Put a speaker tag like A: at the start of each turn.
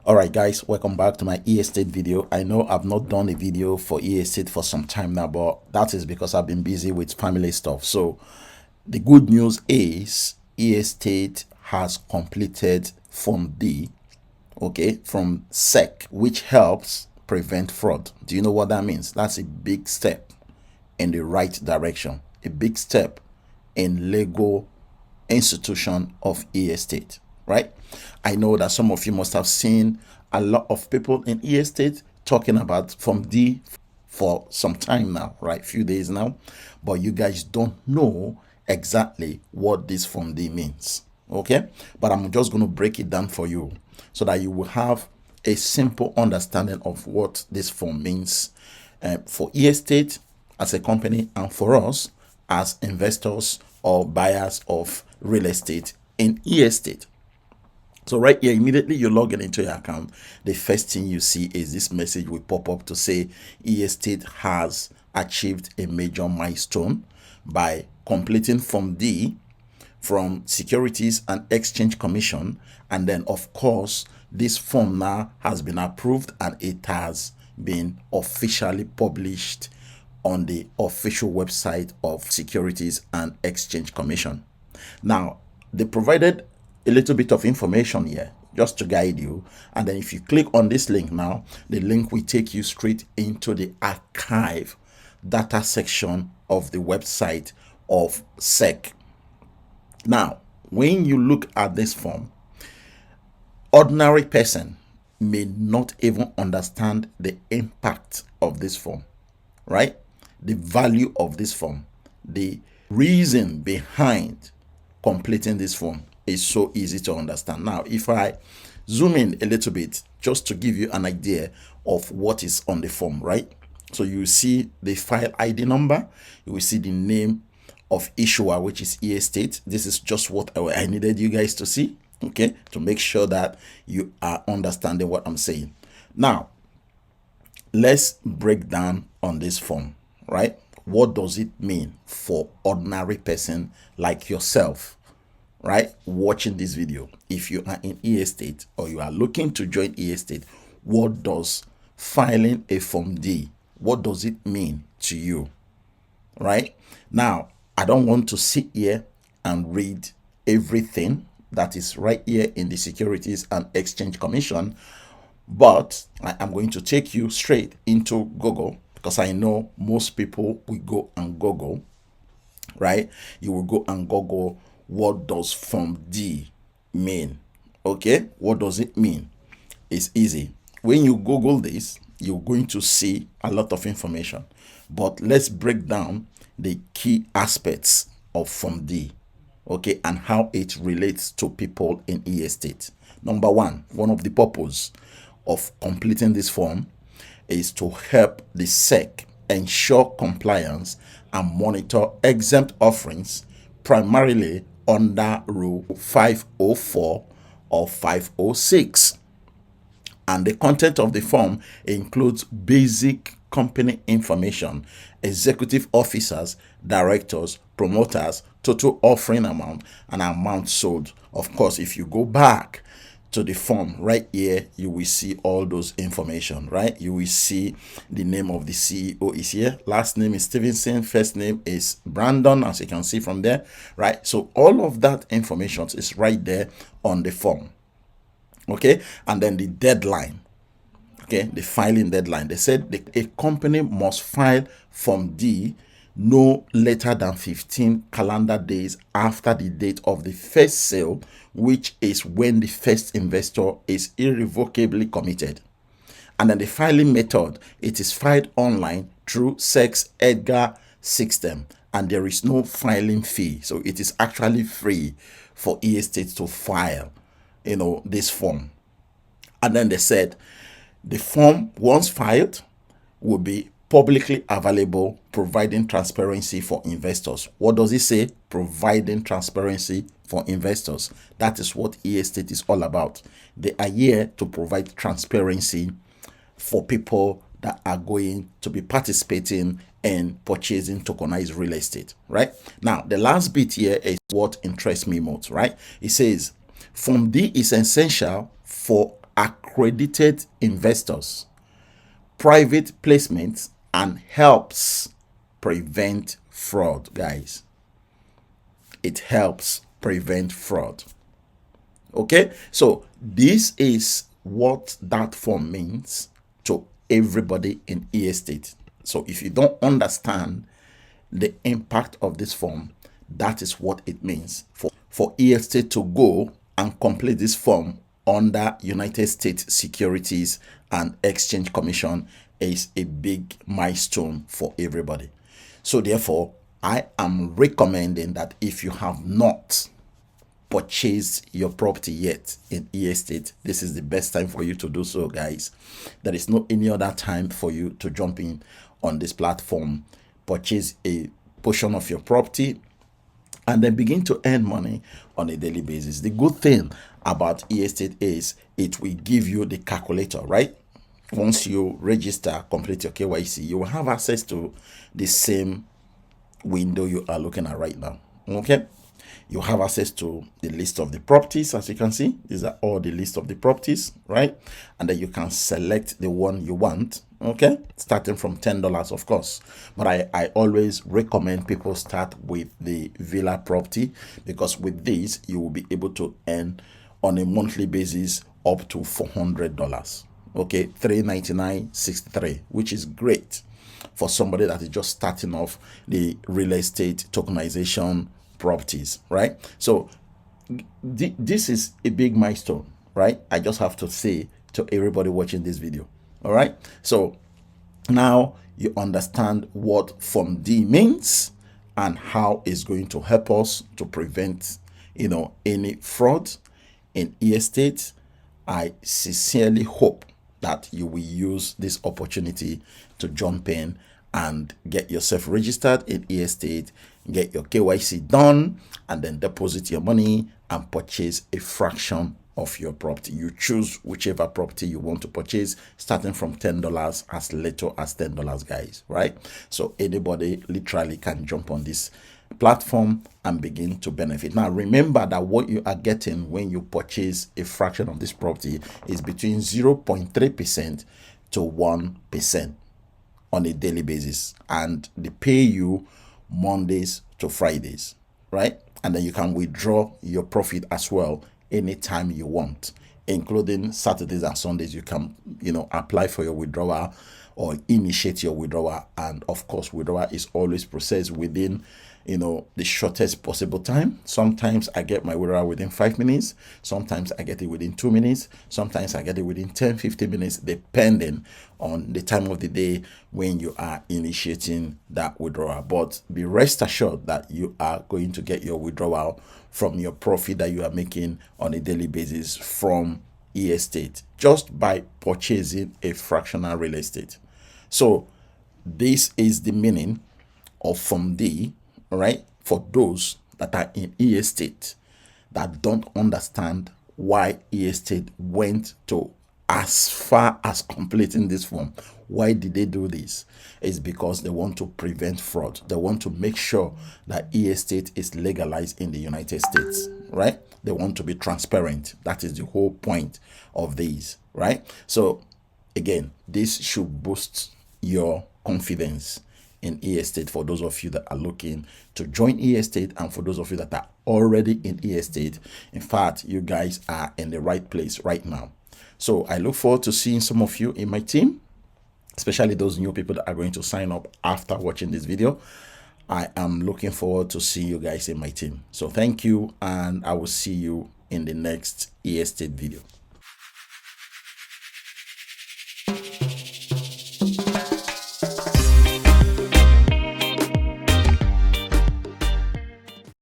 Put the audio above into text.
A: All right, guys, welcome back to my e-estate video. I know I've not done a video for e-estate for some time now, but that is because I've been busy with family stuff. So the good news is e-estate has completed Form D, okay, from SEC, which helps prevent fraud. Do you know what that means? That's a big step in the right direction, a big step in legal institution of e-estate, right? I know that some of you must have seen a lot of people in e-estate talking about Form D for some time now, right? Few days now, but you guys don't know exactly what this Form D means, okay? But I'm just going to break it down for you so that you will have a simple understanding of what this form means for e-estate as a company and for us as investors or buyers of real estate in e-estate. So right here, immediately you log in into your account, the first thing you see is this message will pop up to say e-estate has achieved a major milestone by completing Form D from Securities and Exchange Commission. And then of course, this form now has been approved and it has been officially published on the official website of Securities and Exchange Commission. Now, they provided a little bit of information here just to guide you. And then if you click on this link now, the link will take you straight into the archive data section of the website of SEC. Now, when you look at this form, ordinary person may not even understand the impact of this form, right? The value of this form, the reason behind completing this form is so easy to understand. Now, if I zoom in a little bit, just to give you an idea of what is on the form, right? So you see the file ID number, you will see the name of issuer, which is e-estate. This is just what I needed you guys to see, okay, to make sure that you are understanding what I'm saying. Now, let's break down on this form, right? What does it mean for ordinary person like yourself, right, watching this video? If you are in e-estate or you are looking to join e-estate, what does filing a Form D, what does it mean to you, right? Now, I don't want to sit here and read everything that is right here in the Securities and Exchange Commission, but I am going to take you straight into Google, because I know most people will go and Google, right? You will go and Google, what does Form D mean? Okay, what does it mean? It's easy. When you Google this, you're going to see a lot of information, but let's break down the key aspects of Form D, okay, and how it relates to people in e-estate. Number one of the purpose of completing this form is to help the SEC ensure compliance and monitor exempt offerings, primarily under Rule 504 or 506. And the content of the form includes basic company information, executive officers, directors, promoters, total offering amount, and amount sold. Of course, if you go back to the form right here, you will see all those information, right? You will see the name of the CEO is here, last name is Stevenson, first name is Brandon, as you can see from there, right? So all of that information is right there on the form, okay? And then the deadline, okay, the filing deadline. They said a company must file Form D no later than 15 calendar days after the date of the first sale, which is when the first investor is irrevocably committed. And then the filing method, it is filed online through SEC's Edgar system, and there is no filing fee. So it is actually free for e-estate to file, this form. And then they said the form, once filed, will be publicly available, providing transparency for investors. What does it say? Providing transparency for investors. That is what e-estate is all about. They are here to provide transparency for people that are going to be participating in purchasing tokenized real estate, right? Now, the last bit here is what interests me most, right? It says, Form D is essential for accredited investors, private placements, and helps prevent fraud, guys. It helps prevent fraud. Okay, so this is what that form means to everybody in e-estate. So if you don't understand the impact of this form, that is what it means for e-estate to go and complete this form under United States Securities and Exchange Commission is a big milestone for everybody. So therefore, I am recommending that if you have not purchased your property yet in e-estate, this is the best time for you to do so, guys. There is no any other time for you to jump in on this platform, purchase a portion of your property, and then begin to earn money on a daily basis. The good thing about e-estate is it will give you the calculator, right? Once you register, complete your KYC, you will have access to the same window you are looking at right now. Okay, you have access to the list of the properties. As you can see, these are all the list of the properties, right? And then you can select the one you want, okay, starting from $10, of course. But I always recommend people start with the villa property, because with this you will be able to earn on a monthly basis up to $400, okay, $399.63, which is great for somebody that is just starting off the real estate tokenization properties, right? So this is a big milestone, right? I just have to say to everybody watching this video, all right? So now you understand what Form D means and how it's going to help us to prevent, any fraud in e-estate. I sincerely hope that you will use this opportunity to jump in and get yourself registered in e-estate, get your KYC done, and then deposit your money and purchase a fraction of your property. You choose whichever property you want to purchase, starting from $10, as little as $10, guys, right? So anybody literally can jump on this platform and begin to benefit. Now remember that what you are getting when you purchase a fraction of this property is between 0.3% to 1% on a daily basis, and they pay you Mondays to Fridays, right? And then you can withdraw your profit as well anytime you want, including Saturdays and Sundays. You can apply for your withdrawal or initiate your withdrawal, and of course withdrawal is always processed within the shortest possible time. Sometimes I get my withdrawal within 5 minutes, sometimes I get it within 2 minutes, sometimes I get it within 10-15 minutes, depending on the time of the day when you are initiating that withdrawal. But be rest assured that you are going to get your withdrawal from your profit that you are making on a daily basis from e-estate, just by purchasing a fractional real estate. So this is the meaning of Form D, right? For those that are in e-estate that don't understand why e-estate went to as far as completing this form. Why did they do this? It's because they want to prevent fraud. They want to make sure that e-estate is legalized in the United States, right? They want to be transparent. That is the whole point of these, right? So again, this should boost your confidence in e-estate for those of you that are looking to join e-estate, and for those of you that are already in e-estate. In fact, you guys are in the right place right now. So I look forward to seeing some of you in my team, especially those new people that are going to sign up after watching this video. I am looking forward to see you guys in my team. So thank you, and I will see you in the next e-estate video.